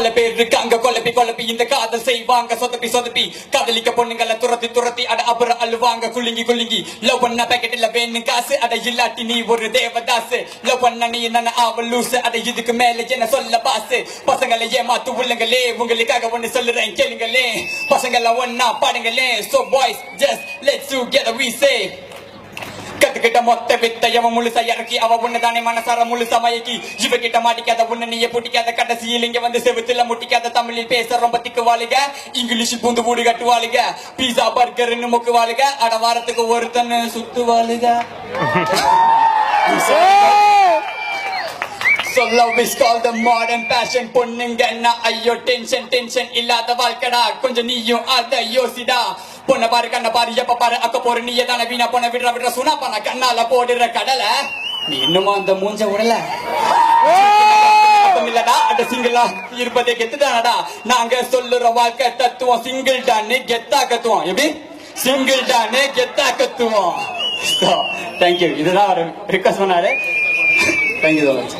பல பேர் இருக்காங்க குழப்பி குழப்பி இந்த காதல் செய்வாங்க சொதப்பி சொதப்பி காதலிக்க பொண்ணுங்களை துரத்தி துரத்தி அட அப்புறம் அழுவாங்க குலுங்கி குலுங்கி லவ் பண்ண பேக்கெட்ல வேணும் காசு அட இல்லாட்டி நீ ஒரு தேவதாசு லவ் பண்ண நீ என்ன ஆவல் லூசு அட இதுக்கு மேல என்ன சொல்ல பாசு பசங்களை ஏமாத்து உள்ளங்களே உங்களுக்காக ஒண்ணு சொல்லுறேன் கேளுங்களே பசங்களை ஒன்னா பாடுங்களே so boys just let's together we say கத்துக்கிட்ட மொத்த வித்தையவன் முழுசா இறக்கி அவ ஒண்ணுதானே மனசார முழுசா மயக்கி இவகிட்ட மாட்டிக்காத ஒண்ணு நீய பிடிக்காத கடைசியில் இங்க வந்து செவுத்துல முட்டிக்காத தமிழில் பேச ரொம்ப திக்குவாளுக இங்கிலீஷ் பூந்து வீடு கட்டுவாளுக பீஸா பர்கர்னு முக்குவாளுக அட வாரத்துக்கு ஒருத்தன்னு சுத்துவாளுக So love is called the modern passion பொண்ணுங்கன்னா ஐயோ டென்ஷன் டென்ஷன் இல்லாத வாழ்க்கடா கொஞ்சம் நீயும் அத யோசிடா பொண்ண பாரு கண்ண பாரு எப்ப பாரு அக்க போற நீயே தானே வீணா பொண்ண விடுற விடுற சுனா பண்ண கண்ணால போடுற கடலை நீ இன்னுமா அந்த மூஞ்ச விடல இல்லடா அந்த சிங்கிளா இருப்பதே கெத்துதானடா நாங்க சொல்லுற வாழ்க்கை தத்துவம் சிங்கிள் டான்னு கெத்தா கத்துவோம் எப்படி சிங்கிள் டான்னு கெத்தா கத்துவோம் தேங்க்யூ இதுதான் ஒரு ரிக்வஸ்ட் பண்ணாரு தேங்க்யூ ஸோ மச்